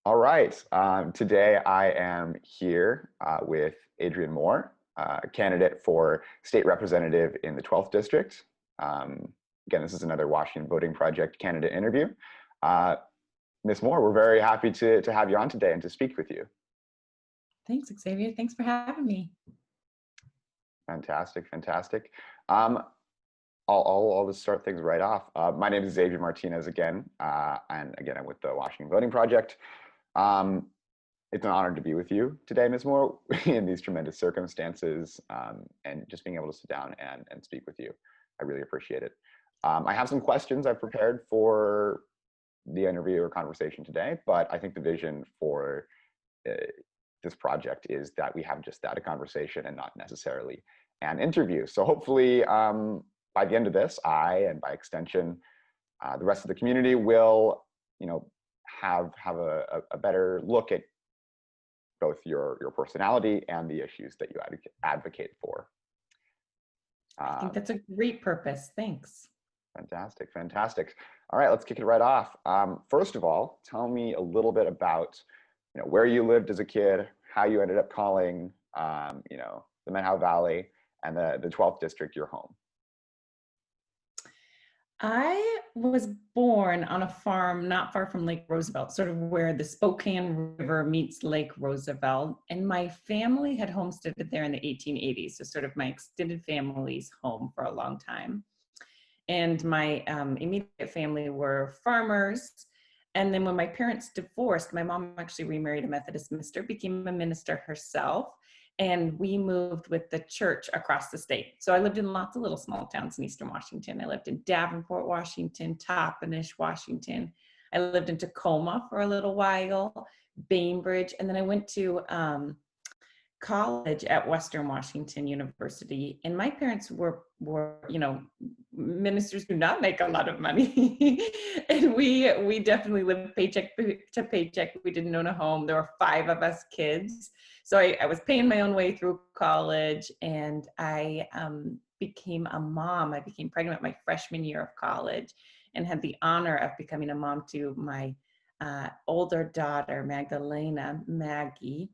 All right. Today I am here with Adrianne Moore, a candidate for state representative in the 12th district. Again, this is another Washington Voting Project candidate interview. Ms. Moore, we're very happy to have you on today and to speak with you. Thanks, Xavier. Thanks for having me. Fantastic, fantastic. I'll just start things right off. My name is Xavier Martinez again, and again, I'm with the Washington Voting Project. It's an honor to be with you today, Ms. Moore, in these tremendous circumstances, and just being able to sit down and speak with you. I really appreciate it. I have some questions I've prepared for the interview or conversation today, but I think the vision for this project is that we have just that, a conversation, and not necessarily an interview. So hopefully by the end of this, and by extension, the rest of the community will, have a better look at both your personality and the issues that you advocate for. I think that's a great purpose. Thanks. Fantastic, fantastic. All right, let's kick it right off. First of all, tell me a little bit about, where you lived as a kid, how you ended up calling, the Manhow Valley and the 12th district your home. I was born on a farm not far from Lake Roosevelt, sort of where the Spokane River meets Lake Roosevelt. And my family had homesteaded there in the 1880s, so sort of my extended family's home for a long time. And my immediate family were farmers. And then when my parents divorced, my mom actually remarried a Methodist minister, became a minister herself. And we moved with the church across the state. So I lived in lots of little small towns in Eastern Washington. I lived in Davenport, Washington, Toppenish, Washington. I lived in Tacoma for a little while, Bainbridge, and then I went to college at Western Washington University. And my parents were ministers do not make a lot of money. And we definitely lived paycheck to paycheck. We didn't own a home. There were 5 of us kids. So I was paying my own way through college, and I became a mom. I became pregnant my freshman year of college and had the honor of becoming a mom to my older daughter, Maggie.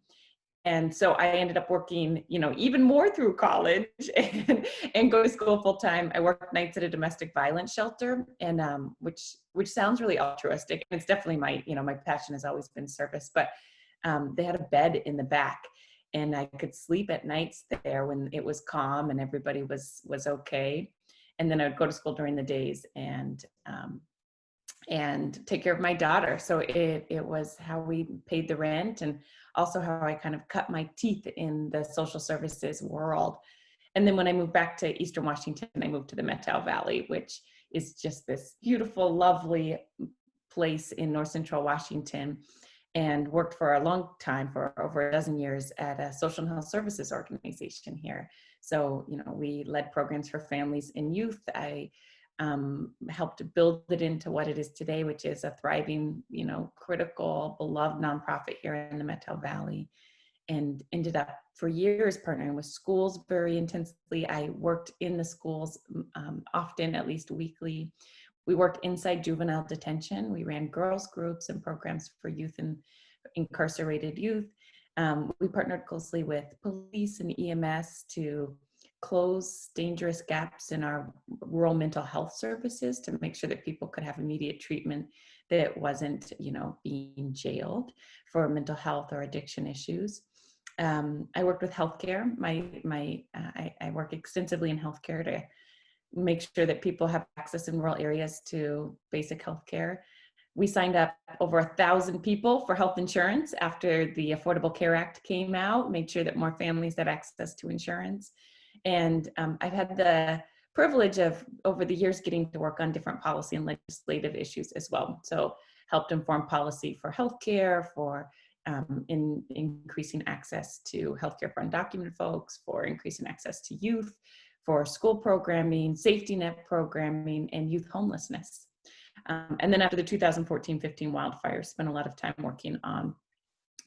And so I ended up working, even more through college and go to school full time. I worked nights at a domestic violence shelter, and which sounds really altruistic. And it's definitely my passion has always been service, but they had a bed in the back, and I could sleep at nights there when it was calm and everybody was okay. And then I would go to school during the days and take care of my daughter. So it was how we paid the rent, and also how I kind of cut my teeth in the social services world. And then when I moved back to Eastern Washington, I moved to the Manhow Valley, which is just this beautiful, lovely place in North Central Washington, and worked for a long time, for over a dozen years, at a social and health services organization here. So, we led programs for families and youth. I helped build it into what it is today, which is a thriving, critical, beloved nonprofit here in the Manhow Valley, and ended up for years partnering with schools very intensely. I worked in the schools often, at least weekly. We worked inside juvenile detention. We ran girls groups and programs for youth and incarcerated youth. We partnered closely with police and EMS to close dangerous gaps in our rural mental health services to make sure that people could have immediate treatment that wasn't, being jailed for mental health or addiction issues. I worked with healthcare. I work extensively in healthcare to make sure that people have access in rural areas to basic healthcare. We signed up over 1,000 people for health insurance after the Affordable Care Act came out, made sure that more families had access to insurance. And I've had the privilege of, over the years, getting to work on different policy and legislative issues as well. So helped inform policy for healthcare, for in increasing access to healthcare for undocumented folks, for increasing access to youth, for school programming, safety net programming, and youth homelessness. And then after the 2014-15 wildfires, spent a lot of time working on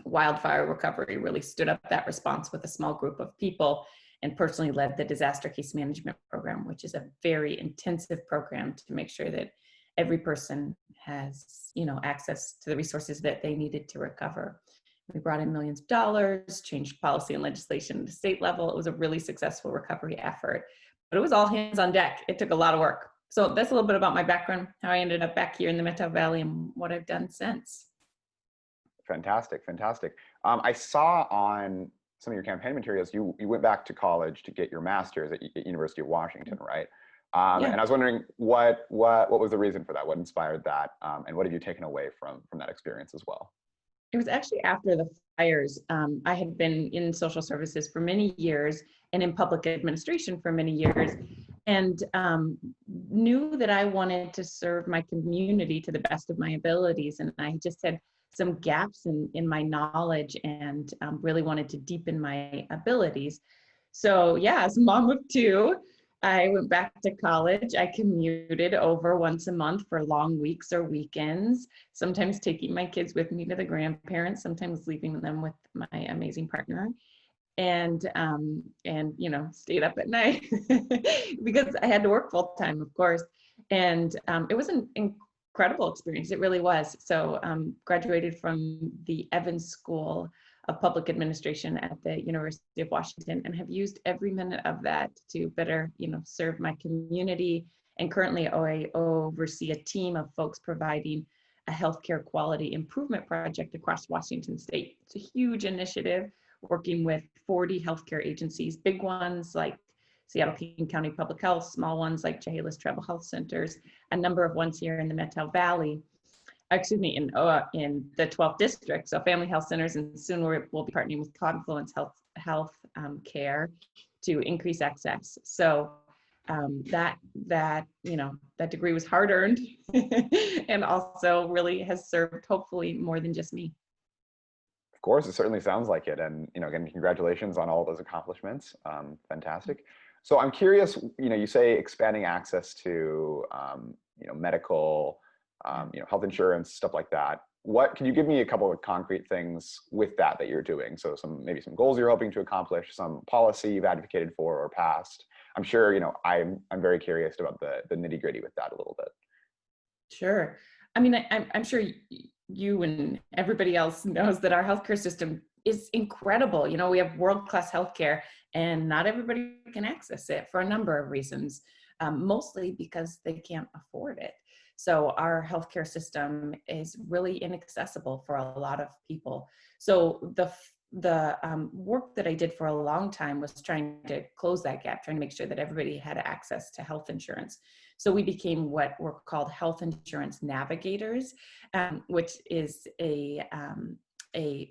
wildfire recovery, really stood up that response with a small group of people, and personally led the disaster case management program, which is a very intensive program to make sure that every person has, you know, access to the resources that they needed to recover. We brought in millions of dollars, changed policy and legislation at the state level. It was a really successful recovery effort, but it was all hands on deck. It took a lot of work. So that's a little bit about my background, how I ended up back here in the Metro Valley and what I've done since. Fantastic, fantastic. I saw on some of your campaign materials, you went back to college to get your master's at University of Washington, right? Yeah. And I was wondering what was the reason for that? What inspired that? And what have you taken away from that experience as well? It was actually after the fires. I had been in social services for many years and in public administration for many years, and knew that I wanted to serve my community to the best of my abilities. And I just had some gaps in my knowledge and really wanted to deepen my abilities. So yeah, as a mom of two, I went back to college. I commuted over once a month for long weeks or weekends, sometimes taking my kids with me to the grandparents, sometimes leaving them with my amazing partner. And you know, stayed up at night because I had to work full time, of course. And it was an incredible experience. It really was. So graduated from the Evans School of Public Administration at the University of Washington, and have used every minute of that to better, you know, serve my community. And currently I oversee a team of folks providing a healthcare quality improvement project across Washington State. It's a huge initiative, working with 40 healthcare agencies, big ones like Seattle-King County Public Health, small ones like Chehalis Tribal Health Centers, a number of ones here in the Metro Valley, in the 12th district, so family health centers, and soon we'll be partnering with Confluence Health Care to increase access. So that you know, that degree was hard earned and also really has served hopefully more than just me. Of course, it certainly sounds like it. And, you know, again, congratulations on all those accomplishments. Fantastic. So I'm curious, you know, you say expanding access to, you know, medical, you know, health insurance, stuff like that. What, can you give me a couple of concrete things with that you're doing? So maybe some goals you're hoping to accomplish, some policy you've advocated for or passed. I'm sure, you know, I'm very curious about the nitty gritty with that a little bit. Sure. I mean, I'm sure you and everybody else knows that our healthcare system is incredible. You know, we have world-class healthcare, and not everybody can access it for a number of reasons, mostly because they can't afford it. So our healthcare system is really inaccessible for a lot of people. So the work that I did for a long time was trying to close that gap, trying to make sure that everybody had access to health insurance. So we became what were called health insurance navigators, which is a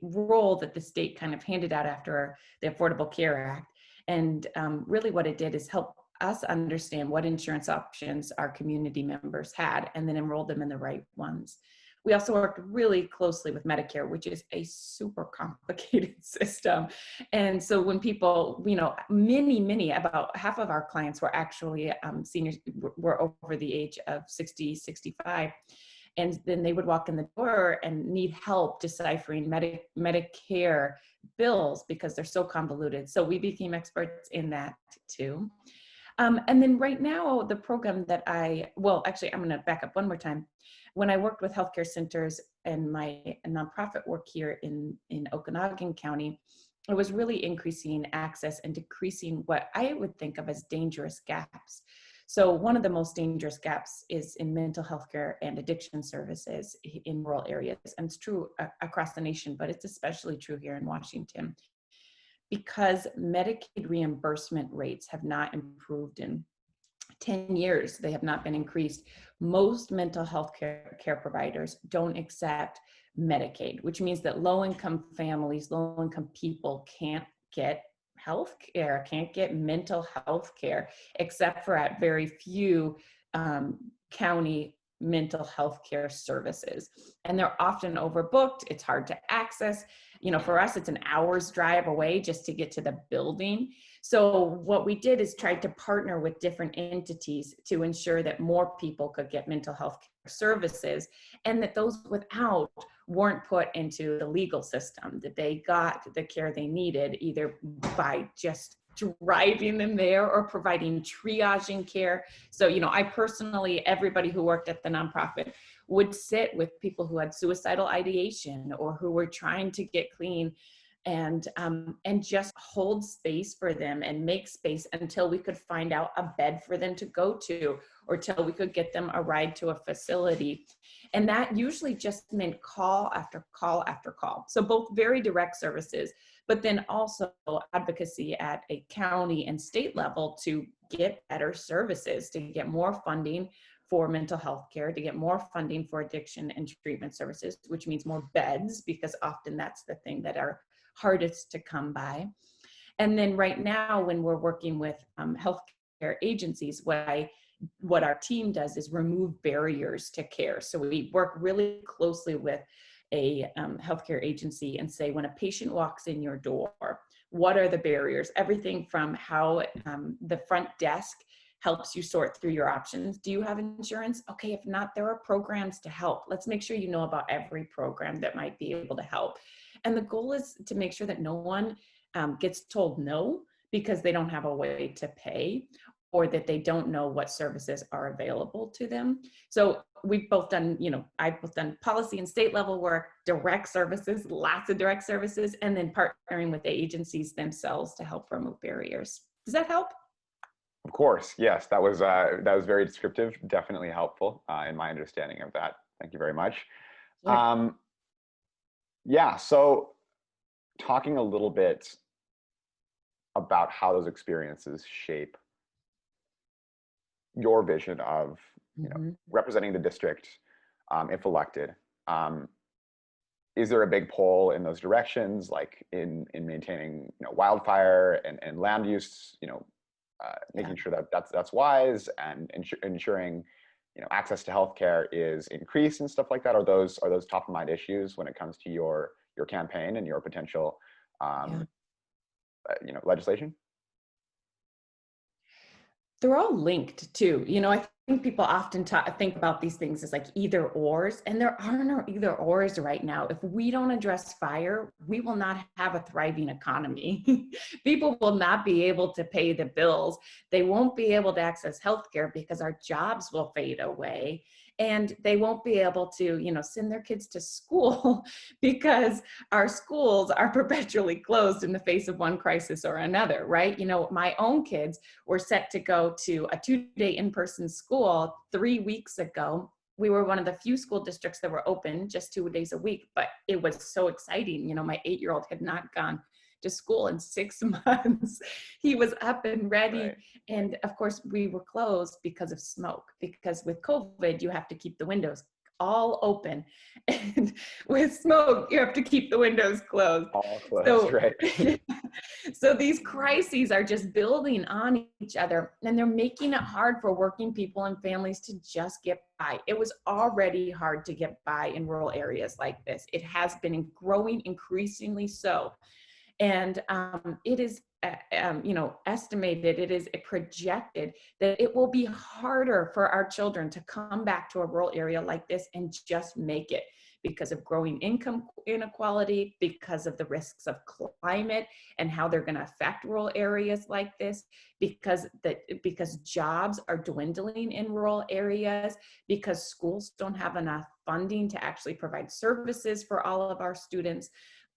role that the state kind of handed out after the Affordable Care Act. And really what it did is help us understand what insurance options our community members had and then enroll them in the right ones. We also worked really closely with Medicare, which is a super complicated system. And so when people, you know, about half of our clients were actually seniors, were over the age of 60, 65. And then they would walk in the door and need help deciphering Medicare bills because they're so convoluted. So we became experts in that too. And then right now, the program that actually, I'm going to back up one more time. When I worked with healthcare centers and my nonprofit work here in Okanagan County, it was really increasing access and decreasing what I would think of as dangerous gaps. So one of the most dangerous gaps is in mental health care and addiction services in rural areas. And it's true across the nation, but it's especially true here in Washington, because Medicaid reimbursement rates have not improved in 10 years. They have not been increased. Most mental health care providers don't accept Medicaid, which means that low-income families, low-income people can't get health care, can't get mental health care, except for at very few county mental health care services. And they're often overbooked. It's hard to access. You know, for us, it's an hour's drive away just to get to the building. So what we did is tried to partner with different entities to ensure that more people could get mental health care services, and that those without weren't put into the legal system, that they got the care they needed either by just driving them there or providing triaging care. So, I personally, everybody who worked at the nonprofit would sit with people who had suicidal ideation or who were trying to get clean, and just hold space for them and make space until we could find out a bed for them to go to, or till we could get them a ride to a facility. And that usually just meant call after call after call. So both very direct services, but then also advocacy at a county and state level to get better services, to get more funding for mental health care, to get more funding for addiction and treatment services, which means more beds, because often that's the thing that are hardest to come by. And then right now, when we're working with healthcare agencies, what our team does is remove barriers to care. So we work really closely with a healthcare agency and say, when a patient walks in your door, what are the barriers? Everything from how the front desk helps you sort through your options. Do you have insurance? Okay, if not, there are programs to help. Let's make sure you know about every program that might be able to help. And the goal is to make sure that no one gets told no because they don't have a way to pay, or that they don't know what services are available to them. So we've both done, I've both done policy and state level work, direct services, lots of direct services, and then partnering with the agencies themselves to help remove barriers. Does that help? Of course, yes. That was very descriptive, definitely helpful in my understanding of that. Thank you very much. Sure. Yeah, so talking a little bit about how those experiences shape your vision of representing the district if elected. Is there a big pull in those directions, like in maintaining wildfire and land use, making sure that that's wise, and ensuring access to healthcare is increased and stuff like that? Are those top of mind issues when it comes to your campaign and your potential legislation? They're all linked too. I think people often think about these things as like either ors, and there are no either ors right now. If we don't address fire, we will not have a thriving economy. People will not be able to pay the bills. They won't be able to access healthcare because our jobs will fade away. And they won't be able to, send their kids to school because our schools are perpetually closed in the face of one crisis or another, right? My own kids were set to go to a 2-day in-person school 3 weeks ago. We were one of the few school districts that were open just 2 days a week, but it was so exciting. My 8-year-old had not gone to school in 6 months. He was up and ready. Right. And of course we were closed because of smoke, because with COVID, you have to keep the windows all open. And with smoke, you have to keep the windows closed. All closed, right. So these crises are just building on each other, and they're making it hard for working people and families to just get by. It was already hard to get by in rural areas like this. It has been growing increasingly so. And it is, estimated, it is projected that it will be harder for our children to come back to a rural area like this and just make it, because of growing income inequality, because of the risks of climate and how they're going to affect rural areas like this, because jobs are dwindling in rural areas, because schools don't have enough funding to actually provide services for all of our students.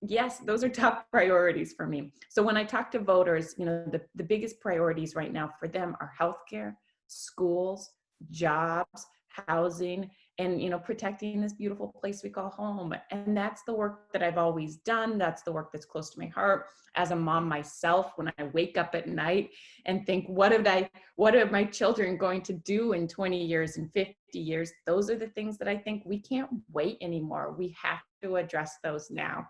Yes, those are top priorities for me. So when I talk to voters, the biggest priorities right now for them are healthcare, schools, jobs, housing, and protecting this beautiful place we call home. And that's the work that I've always done. That's the work that's close to my heart. As a mom myself, when I wake up at night and think, what are my children going to do in 20 years and 50 years? Those are the things that I think we can't wait anymore. We have to address those now.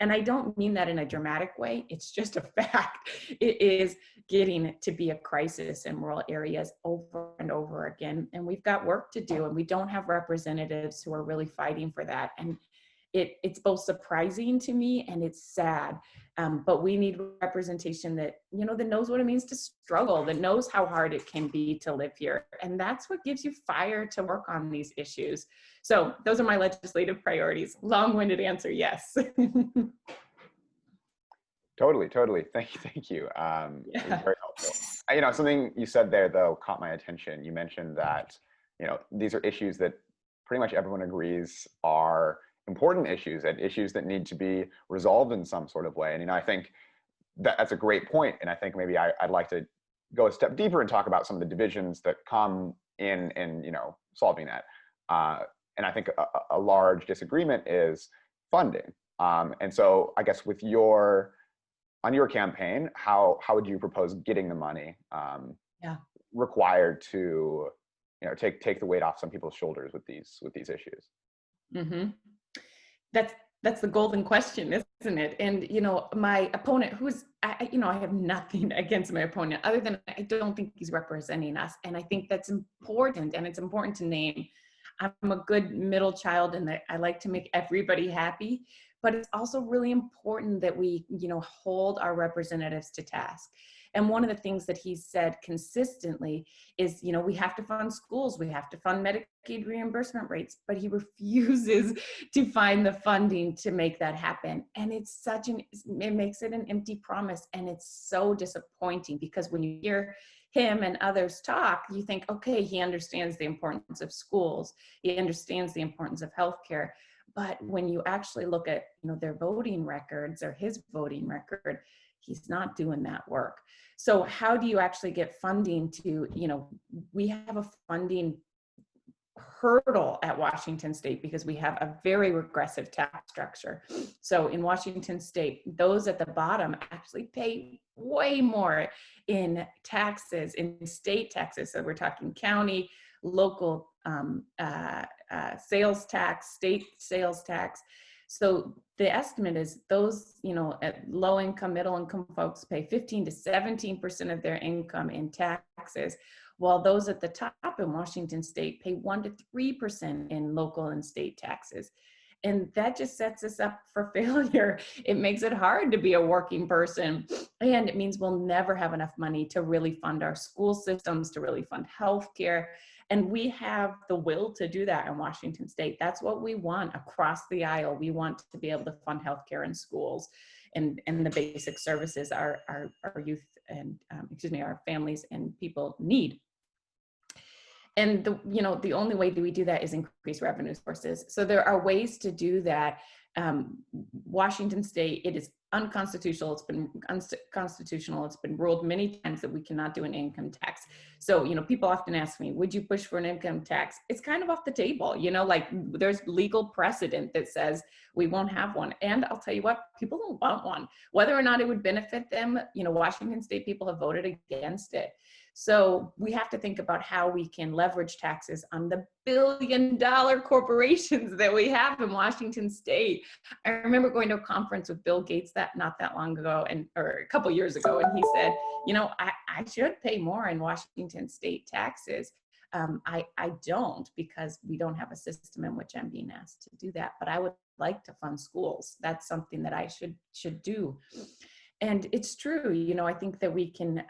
And I don't mean that in a dramatic way. It's just a fact. It is getting to be a crisis in rural areas over and over again. And we've got work to do, and we don't have representatives who are really fighting for that. And it's both surprising to me and it's sad. But we need representation that, that knows what it means to struggle, that knows how hard it can be to live here. And that's what gives you fire to work on these issues. So those are my legislative priorities. Long-winded answer, yes. Totally, totally. Thank you. It was Yeah. very helpful. Something you said there though caught my attention. You mentioned that, these are issues that pretty much everyone agrees are important issues and issues that need to be resolved in some sort of way. And, I think that's a great point. And I think maybe I'd like to go a step deeper and talk about some of the divisions that come in solving that. And I think a large disagreement is funding. And so I guess on your campaign, how would you propose getting the money Yeah. required to take the weight off some people's shoulders with these issues? Mm-hmm. That's the golden question, isn't it? And my opponent, I have nothing against my opponent other than I don't think he's representing us, and I think that's important. And it's important to name. I'm a good middle child, and I like to make everybody happy. But it's also really important that we, hold our representatives to task. And one of the things that he said consistently is, we have to fund schools, we have to fund Medicaid reimbursement rates, but he refuses to find the funding to make that happen. And it makes it an empty promise. And it's so disappointing because when you hear him and others talk, you think, okay, he understands the importance of schools, he understands the importance of healthcare. But when you actually look at, their voting records or his voting record, he's not doing that work. So how do you actually get funding to, we have a funding hurdle at Washington State because we have a very regressive tax structure. So in Washington State, those at the bottom actually pay way more in taxes, in state taxes. So we're talking county, local sales tax, state sales tax. So the estimate is those, at low income, middle income folks pay 15 to 17% of their income in taxes, while those at the top in Washington State pay 1 to 3% in local and state taxes. And that just sets us up for failure. It makes it hard to be a working person. And it means we'll never have enough money to really fund our school systems, to really fund healthcare. And we have the will to do that in Washington State. That's what we want across the aisle. We want to be able to fund healthcare and schools and the basic services our youth and, our families and people need. And the only way that we do that is increase revenue sources. So there are ways to do that. Washington State, it is unconstitutional. It's been unconstitutional. It's been ruled many times that we cannot do an income tax. So, people often ask me, would you push for an income tax? It's kind of off the table, there's legal precedent that says we won't have one. And I'll tell you what, people don't want one. Whether or not it would benefit them, Washington State people have voted against it. So we have to think about how we can leverage taxes on the billion-dollar corporations that we have in Washington State. I remember going to a conference with Bill Gates not that long ago, or a couple years ago, and he said, I should pay more in Washington State taxes. I don't, because we don't have a system in which I'm being asked to do that, but I would like to fund schools. That's something that I should do. And it's true, I think that we can,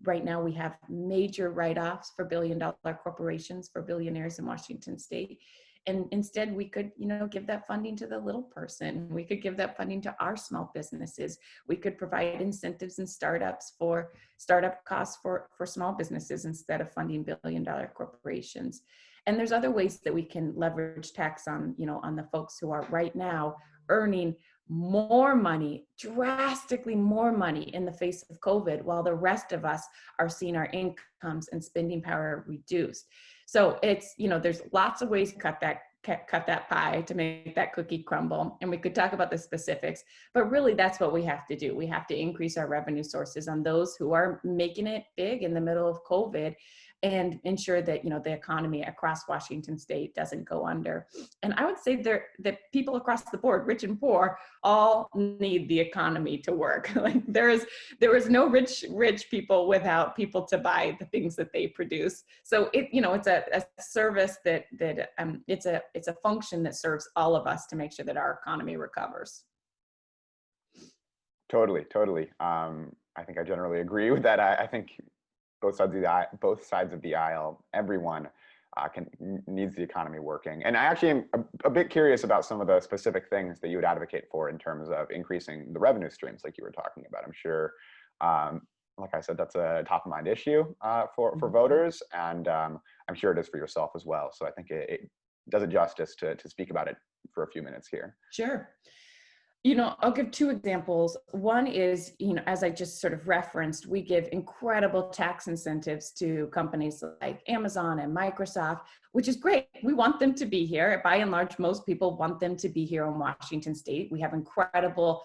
right now we have major write-offs for billion-dollar corporations, for billionaires in Washington State. And instead we could, give that funding to the little person. We could give that funding to our small businesses. We could provide incentives and startup costs for small businesses instead of funding billion-dollar corporations. And there's other ways that we can leverage tax on, on the folks who are right now earning more money, drastically more money in the face of COVID, while the rest of us are seeing our incomes and spending power reduced. So it's, there's lots of ways to cut that pie to make that cookie crumble. And we could talk about the specifics, but really that's what we have to do. We have to increase our revenue sources on those who are making it big in the middle of COVID, and ensure that, the economy across Washington State doesn't go under. And I would say that people across the board, rich and poor, all need the economy to work. Like there is no rich people without people to buy the things that they produce. So it's a service that it's a function that serves all of us to make sure that our economy recovers. Totally. I think I generally agree with that. I think both sides of the aisle, everyone needs the economy working. And I actually am a bit curious about some of the specific things that you would advocate for in terms of increasing the revenue streams, like you were talking about. I'm sure, like I said, that's a top of mind issue for voters, and I'm sure it is for yourself as well. So I think it does it justice to speak about it for a few minutes here. Sure. I'll give two examples. One is, as I just sort of referenced, we give incredible tax incentives to companies like Amazon and Microsoft, which is great. We want them to be here. By and large, most people want them to be here in Washington State. We have incredible,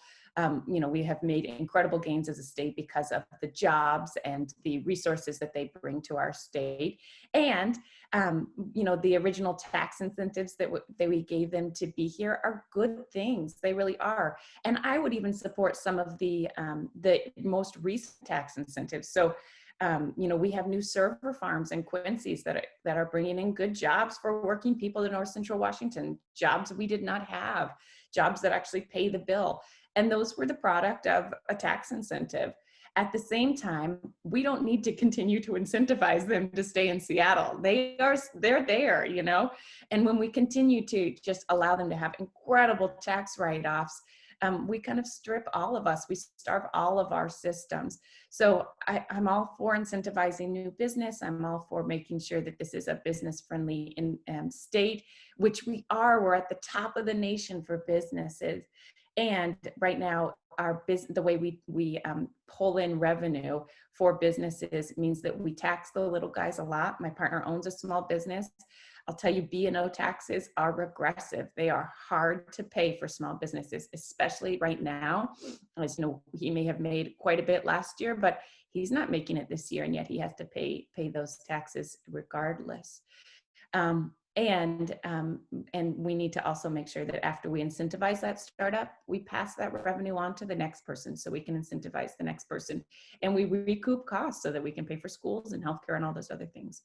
we have made incredible gains as a state because of the jobs and the resources that they bring to our state. And the original tax incentives that we gave them to be here are good things. They really are. And I would even support some of the most recent tax incentives. So, we have new server farms in Quincy's that are bringing in good jobs for working people in North Central Washington, jobs we did not have, jobs that actually pay the bill. And those were the product of a tax incentive. At the same time, we don't need to continue to incentivize them to stay in Seattle. They're there, and when we continue to just allow them to have incredible tax write-offs, we kind of strip all of us, we starve all of our systems. So I'm all for incentivizing new business. I'm all for making sure that this is a business-friendly state, which we are. We're at the top of the nation for businesses. And right now, the way we pull in revenue for businesses means that we tax the little guys a lot. My partner owns a small business. I'll tell you, B&O taxes are regressive. They are hard to pay for small businesses, especially right now. As you know, he may have made quite a bit last year, but he's not making it this year, and yet he has to pay those taxes regardless. And we need to also make sure that after we incentivize that startup, we pass that revenue on to the next person so we can incentivize the next person, and we recoup costs so that we can pay for schools and healthcare and all those other things.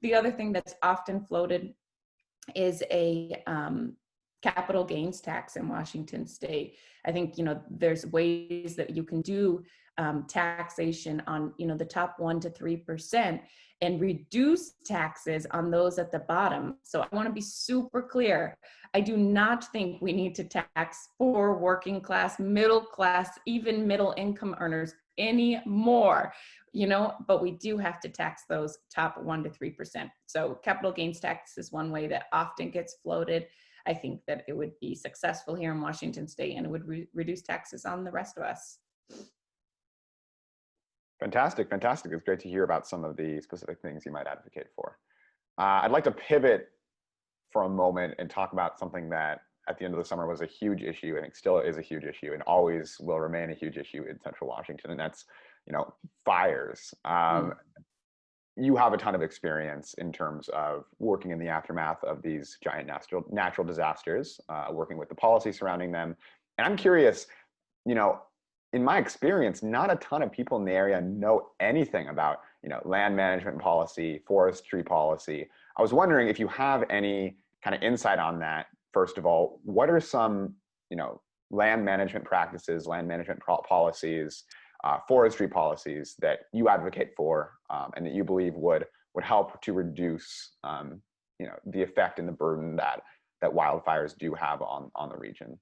The other thing that's often floated is a capital gains tax in Washington State. I think, there's ways that you can do taxation on, the top 1% to 3% and reduce taxes on those at the bottom. So I want to be super clear. I do not think we need to tax poor, working class, middle class, even middle income earners anymore, but we do have to tax those top 1% to 3%. So capital gains tax is one way that often gets floated. I think that it would be successful here in Washington State, and it would reduce taxes on the rest of us. Fantastic. It's great to hear about some of the specific things you might advocate for. I'd like to pivot for a moment and talk about something that at the end of the summer was a huge issue, and it still is a huge issue and always will remain a huge issue in Central Washington, and that's, fires. You have a ton of experience in terms of working in the aftermath of these giant natural disasters, working with the policy surrounding them. And I'm curious, in my experience, not a ton of people in the area know anything about, land management policy, forestry policy. I was wondering if you have any kind of insight on that. First of all, what are some, land management practices, land management policies, forestry policies that you advocate for and that you believe would help to reduce, the effect and the burden that wildfires do have on the region?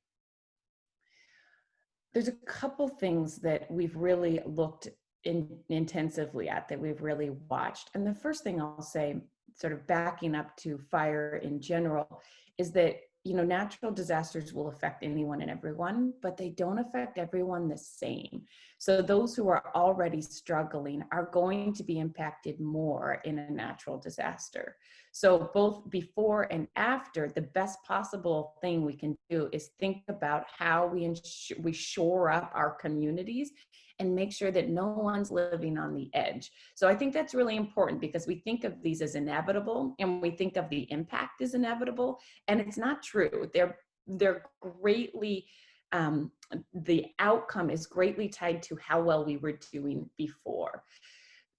There's a couple things that we've really looked intensively at, that we've really watched. And the first thing I'll say, sort of backing up to fire in general, is that, natural disasters will affect anyone and everyone, but they don't affect everyone the same. So those who are already struggling are going to be impacted more in a natural disaster. So both before and after, the best possible thing we can do is think about how we shore up our communities and make sure that no one's living on the edge. So I think that's really important, because we think of these as inevitable and we think of the impact as inevitable, and it's not true. They're greatly, the outcome is greatly tied to how well we were doing before.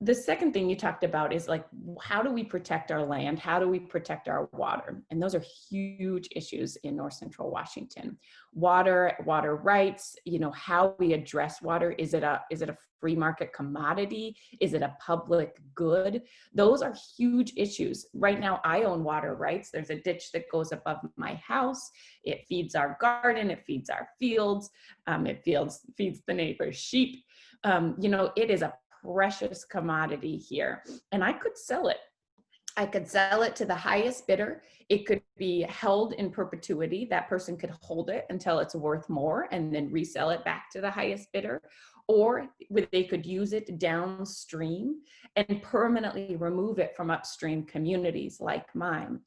the second thing you talked about is like, how do we protect our land? How do we protect our water? And those are huge issues in North Central Washington. Water rights, you know, how we address water. Is it a free market commodity? Is it a public good? Those are huge issues. Right now, I own water rights. There's a ditch that goes above my house. It feeds our garden. It feeds our fields. It feeds the neighbor's sheep. You know, it is a precious commodity here, and I could sell it. I could sell it to the highest bidder. It could be held in perpetuity. That person could hold it until it's worth more and then resell it back to the highest bidder. Or they could use it downstream and permanently remove it from upstream communities like mine.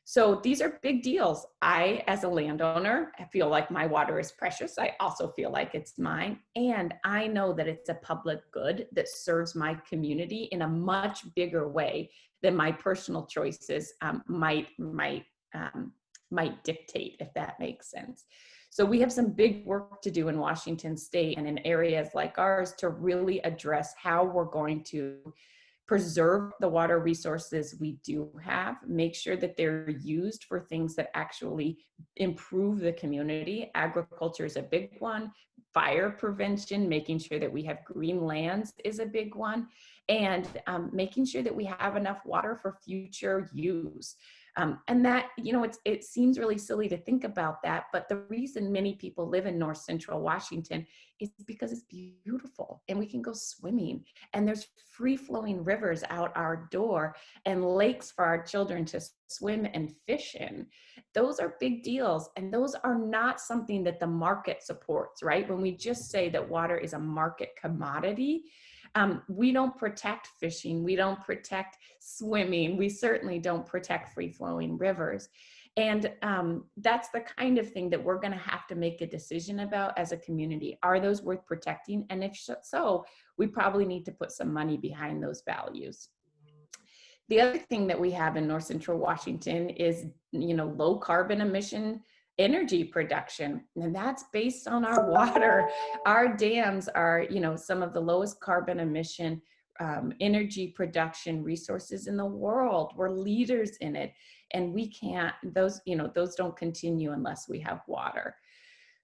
So these are big deals. I, as a landowner, I feel like my water is precious. I also feel like it's mine. And I know that it's a public good that serves my community in a much bigger way than my personal choices might dictate, if that makes sense. So we have some big work to do in Washington State and in areas like ours to really address how we're going to preserve the water resources we do have, make sure that they're used for things that actually improve the community. Agriculture is a big one. Fire prevention, making sure that we have green lands is a big one. And making sure that we have enough water for future use. And that, you know, it seems really silly to think about that, but the reason many people live in North Central Washington is because it's beautiful and we can go swimming and there's free flowing rivers out our door and lakes for our children to swim and fish in. Those are big deals, and those are not something that the market supports, right? When we just say that water is a market commodity, we don't protect fishing, we don't protect swimming, we certainly don't protect free-flowing rivers. And that's the kind of thing that we're gonna have to make a decision about as a community. Are those worth protecting? And if so, we probably need to put some money behind those values. The other thing that we have in North Central Washington is, you know, low carbon emission energy production, and that's based on our water. Our dams are, you know, some of the lowest carbon emission energy production resources in the world. We're leaders in it, and we can't, those, you know, those don't continue unless we have water.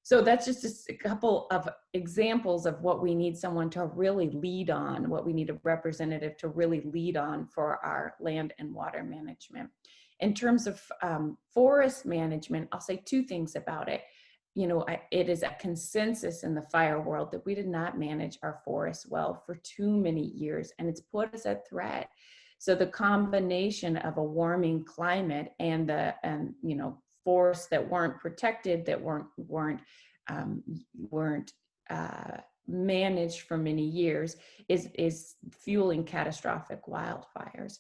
So that's just a couple of examples of what we need someone to really lead on, what we need a representative to really lead on for our land and water management. In terms of forest management, I'll say two things about it. You know, it is a consensus in the fire world that we did not manage our forests well for too many years, and it's put us at threat. So the combination of a warming climate and you know, forests that weren't protected, that weren't managed for many years is fueling catastrophic wildfires.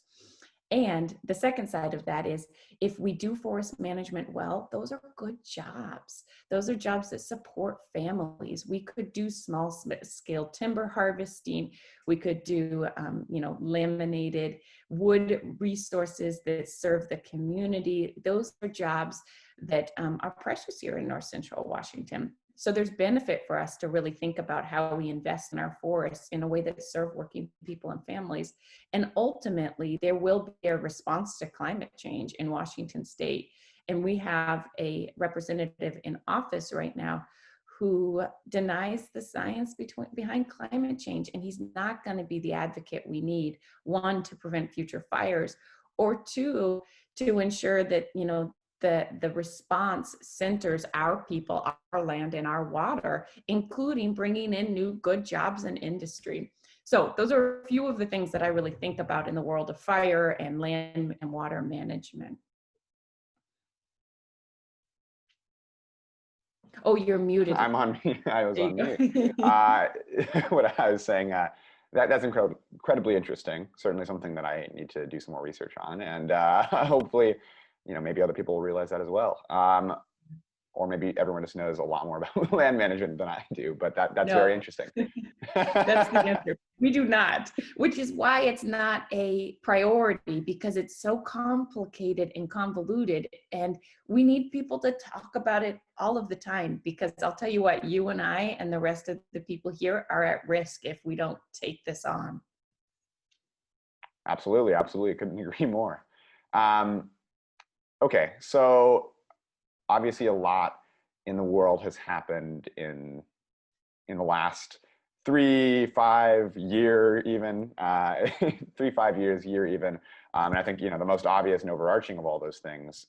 And the second side of that is, if we do forest management well, those are good jobs. Those are jobs that support families. We could do small scale timber harvesting. We could do, you know, laminated wood resources that serve the community. Those are jobs that are precious here in North Central Washington. So there's benefit for us to really think about how we invest in our forests in a way that serve working people and families. And ultimately, there will be a response to climate change in Washington State. And we have a representative in office right now who denies the science behind climate change. And he's not going to be the advocate we need, one, to prevent future fires, or two, to ensure that, you know, the response centers our people, our land, and our water, including bringing in new good jobs and industry. So those are a few of the things that I really think about in the world of fire and land and water management. Oh, you're muted. I'm on mute. I was on mute. What I was saying, that's incredibly interesting. Certainly something that I need to do some more research on, and hopefully, you know, maybe other people will realize that as well. Or maybe everyone just knows a lot more about land management than I do, but that's very interesting. That's the answer. We do not, which is why it's not a priority, because it's so complicated and convoluted, and we need people to talk about it all of the time, because I'll tell you what, you and I and the rest of the people here are at risk if we don't take this on. Absolutely, absolutely. Couldn't agree more. Um, okay, so obviously a lot in the world has happened in the last 3, 5 year even 3, 5 years year even, and I think the most obvious and overarching of all those things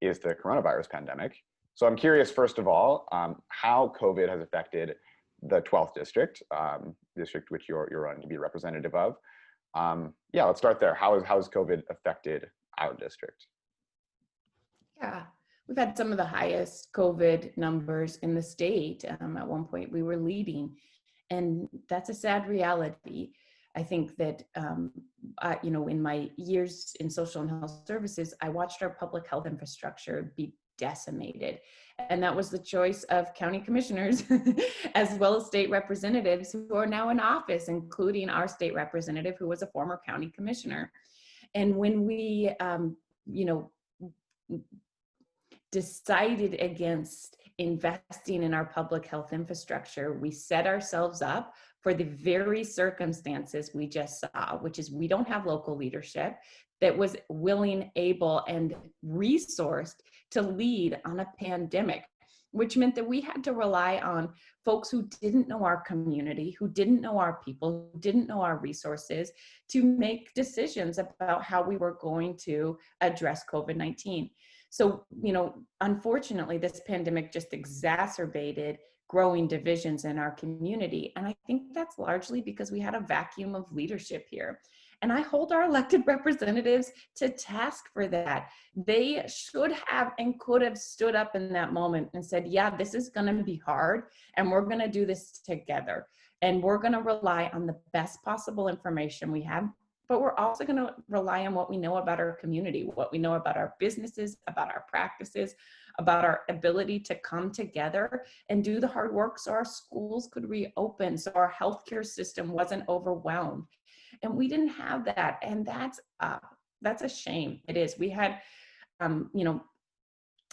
is the coronavirus pandemic. So I'm curious, first of all, how COVID has affected the 12th district, district which you're running to be representative of. Yeah, let's start there. How has COVID affected our district? Yeah, we've had some of the highest COVID numbers in the state. At one point, we were leading, and that's a sad reality. I think that, in my years in social and health services, I watched our public health infrastructure be decimated. And that was the choice of county commissioners as well as state representatives who are now in office, including our state representative who was a former county commissioner. And when we, you know, decided against investing in our public health infrastructure, we set ourselves up for the very circumstances we just saw, which is we don't have local leadership that was willing, able, and resourced to lead on a pandemic, which meant that we had to rely on folks who didn't know our community, who didn't know our people, who didn't know our resources to make decisions about how we were going to address COVID-19. So, unfortunately, this pandemic just exacerbated growing divisions in our community. And I think that's largely because we had a vacuum of leadership here. And I hold our elected representatives to task for that. They should have and could have stood up in that moment and said, yeah, this is going to be hard, and we're going to do this together. And we're going to rely on the best possible information we have, but we're also going to rely on what we know about our community, what we know about our businesses, about our practices, about our ability to come together and do the hard work so our schools could reopen, so our healthcare system wasn't overwhelmed. And we didn't have that. And that's a shame. It is. We had,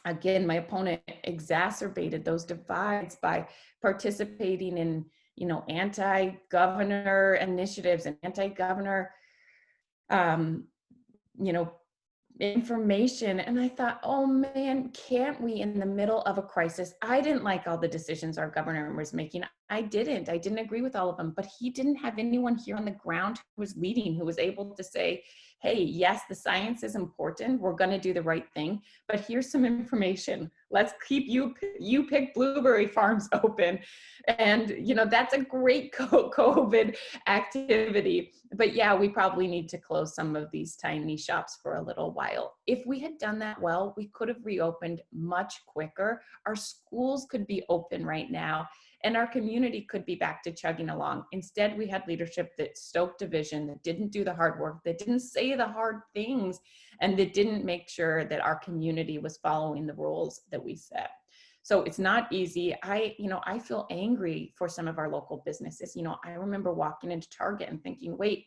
again, my opponent exacerbated those divides by participating in, anti-governor initiatives and anti-governor information. And I thought, oh man, can't we in the middle of a crisis? I didn't like all the decisions our governor was making. I didn't agree with all of them, but he didn't have anyone here on the ground who was leading, who was able to say, hey, yes, the science is important. We're going to do the right thing, but here's some information. Let's keep you pick blueberry farms open. And, that's a great COVID activity. But yeah, we probably need to close some of these tiny shops for a little while. If we had done that well, we could have reopened much quicker. Our schools could be open right now, and our community could be back to chugging along. Instead, we had leadership that stoked division, that didn't do the hard work, that didn't say the hard things, and that didn't make sure that our community was following the rules that we set. So it's not easy. I feel angry for some of our local businesses. I remember walking into Target and thinking, wait,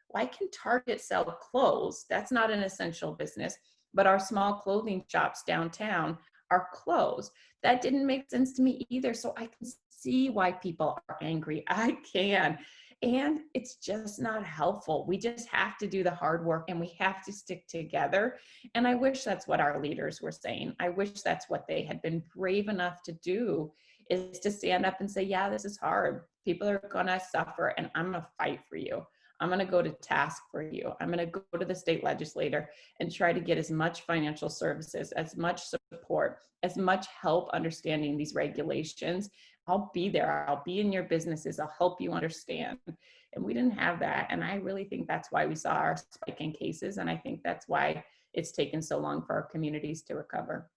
why can Target sell clothes? That's not an essential business, but our small clothing shops downtown are closed. That didn't make sense to me either. So I can see why people are angry. I can. And it's just not helpful. We just have to do the hard work, and we have to stick together. And I wish that's what our leaders were saying. I wish that's what they had been brave enough to do, is to stand up and say, yeah, this is hard. People are going to suffer, and I'm going to fight for you. I'm going to go to task for you. I'm going to go to the state legislator and try to get as much financial services, as much support, as much help understanding these regulations. I'll be there. I'll be in your businesses. I'll help you understand. And we didn't have that. And I really think that's why we saw our spike in cases. And I think that's why it's taken so long for our communities to recover.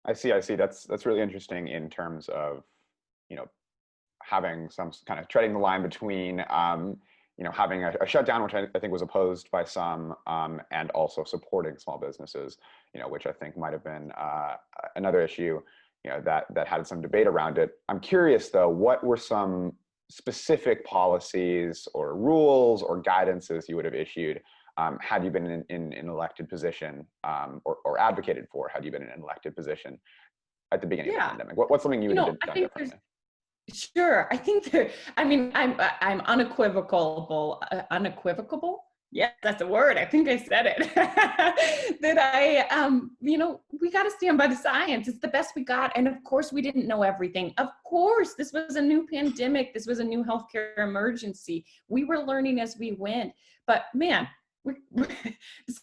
I see. That's really interesting in terms of, having some kind of treading the line between, having a shutdown, which I think was opposed by some, and also supporting small businesses, which I think might have been another issue, that had some debate around it. I'm curious though, what were some specific policies or rules or guidances you would have issued had you been in an elected position, or advocated for had you been in an elected position at the beginning of the pandemic? What's something you would have done differently? Sure. I think that, I mean, I'm unequivocal. Yeah, that's a word. I think I said it. That we got to stand by the science. It's the best we got. And of course, we didn't know everything. Of course, this was a new pandemic. This was a new healthcare emergency. We were learning as we went. But man,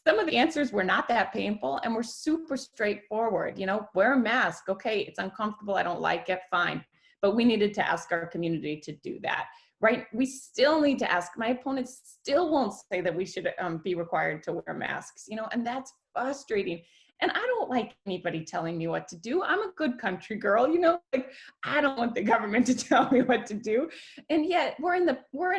some of the answers were not that painful and were super straightforward. Wear a mask. Okay, it's uncomfortable. I don't like it. Fine. But we needed to ask our community to do that, right? We still need to ask. My opponents still won't say that we should be required to wear masks, and that's frustrating. And I don't like anybody telling me what to do. I'm a good country girl, I don't want the government to tell me what to do. And yet we're in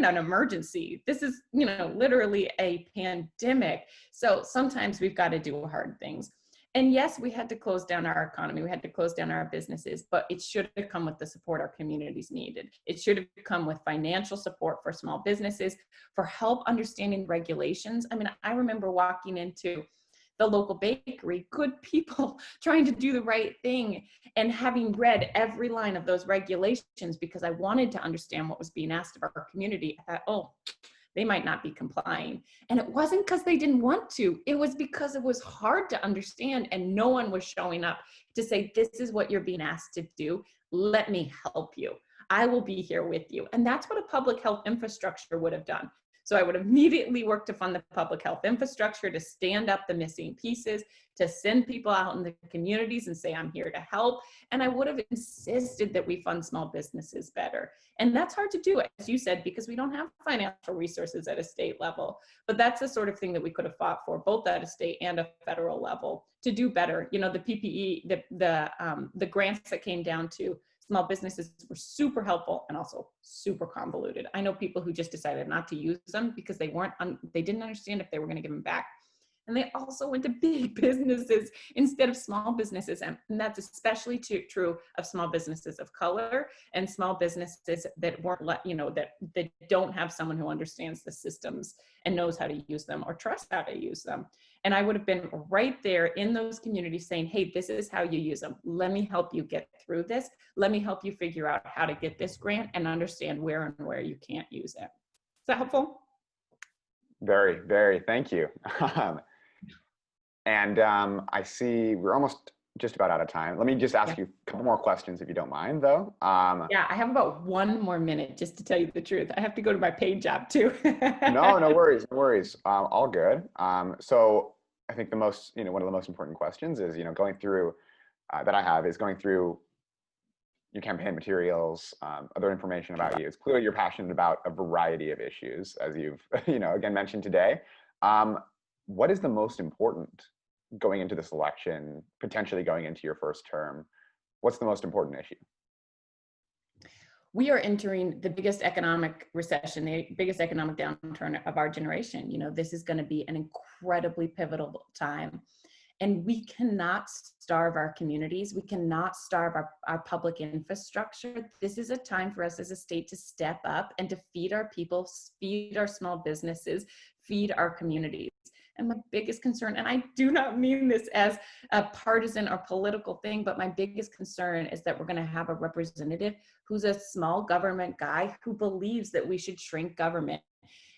an emergency. This is, literally a pandemic. So sometimes we've got to do hard things. And yes, we had to close down our economy. We had to close down our businesses, but it should have come with the support our communities needed. It should have come with financial support for small businesses, for help understanding regulations. I mean, I remember walking into the local bakery, good people trying to do the right thing, and having read every line of those regulations because I wanted to understand what was being asked of our community. I thought, oh, they might not be complying. And it wasn't because they didn't want to. It was because it was hard to understand and no one was showing up to say, this is what you're being asked to do. Let me help you. I will be here with you. And that's what a public health infrastructure would have done. So I would have immediately worked to fund the public health infrastructure, to stand up the missing pieces, to send people out in the communities and say, I'm here to help. And I would have insisted that we fund small businesses better. And that's hard to do, as you said, because we don't have financial resources at a state level. But that's the sort of thing that we could have fought for, both at a state and a federal level, to do better. The PPE, the grants that came down to small businesses were super helpful and also super convoluted. I know people who just decided not to use them because they didn't understand if they were going to give them back. And they also went to big businesses instead of small businesses. And that's especially true of small businesses of color and small businesses that weren't, that don't have someone who understands the systems and knows how to use them or trusts how to use them. And I would have been right there in those communities saying, hey, this is how you use them. Let me help you get through this. Let me help you figure out how to get this grant and understand where you can't use it. Is that helpful? Very, very, thank you. I see we're almost just about out of time. Let me just ask you a couple more questions if you don't mind, though. Yeah, I have about 1 more minute, just to tell you the truth. I have to go to my paid job too. No worries, no worries. All good. So I think one of the most important questions is, going through that I have is going through your campaign materials, other information about you. It's clear you're passionate about a variety of issues, as you've, again mentioned today. What is the most important going into this election, potentially going into your first term? What's the most important issue? We are entering the biggest economic recession, the biggest economic downturn of our generation. This is going to be an incredibly pivotal time. And we cannot starve our communities. We cannot starve our public infrastructure. This is a time for us as a state to step up and to feed our people, feed our small businesses, feed our communities. And my biggest concern, and I do not mean this as a partisan or political thing, but my biggest concern is that we're going to have a representative who's a small government guy who believes that we should shrink government.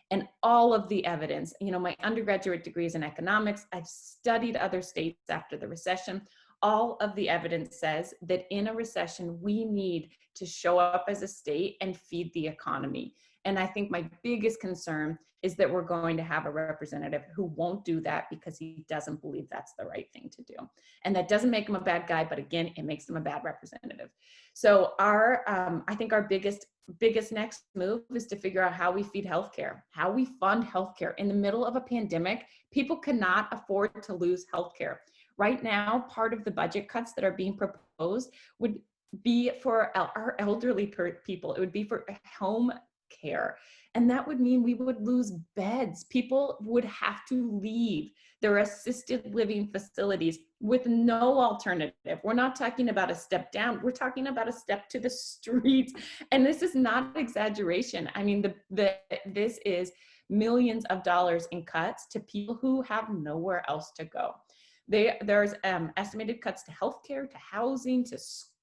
And all of the evidence, my undergraduate degree is in economics. I've studied other states after the recession. All of the evidence says that in a recession, we need to show up as a state and feed the economy. And I think my biggest concern is that we're going to have a representative who won't do that because he doesn't believe that's the right thing to do. And that doesn't make him a bad guy, but again, it makes him a bad representative. So I think our biggest next move is to figure out how we feed healthcare, how we fund healthcare. In the middle of a pandemic, people cannot afford to lose healthcare. Right now, part of the budget cuts that are being proposed would be for our elderly people. It would be for home care. And that would mean we would lose beds. People would have to leave their assisted living facilities with no alternative. We're not talking about a step down. We're talking about a step to the streets. And this is not exaggeration. I mean, this is millions of dollars in cuts to people who have nowhere else to go. There's estimated cuts to healthcare, to housing, to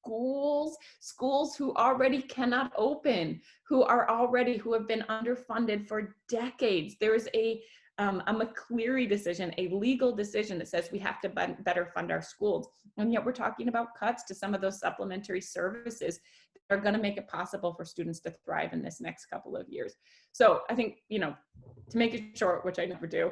schools who already cannot open, who have been underfunded for decades. There is a McCleary decision, a legal decision that says we have to better fund our schools. And yet we're talking about cuts to some of those supplementary services that are going to make it possible for students to thrive in this next couple of years. So I think, to make it short, which I never do,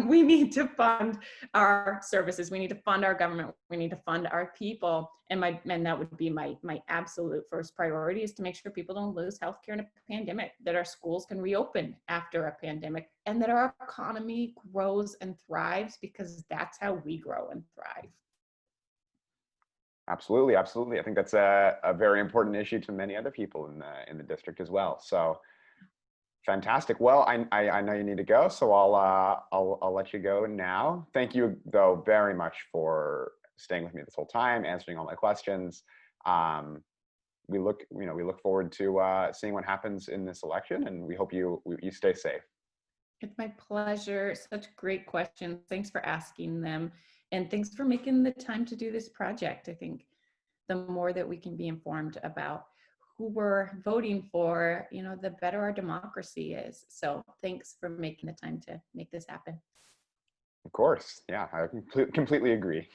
we need to fund our services. We need to fund our government. We need to fund our people. And that would be my absolute first priority, is to make sure people don't lose healthcare in a pandemic, that our schools can reopen after a pandemic, and that our economy grows and thrives, because that's how we grow and thrive. Absolutely, absolutely. I think that's a very important issue to many other people in the district as well. So fantastic. Well, I know you need to go, so I'll let you go now. Thank you, though, very much for staying with me this whole time, answering all my questions. We look forward to seeing what happens in this election, and we hope you stay safe. It's my pleasure. Such great questions. Thanks for asking them, and thanks for making the time to do this project. I think the more that we can be informed about who we're voting for, the better our democracy is. So thanks for making the time to make this happen. Of course. Yeah, I completely agree.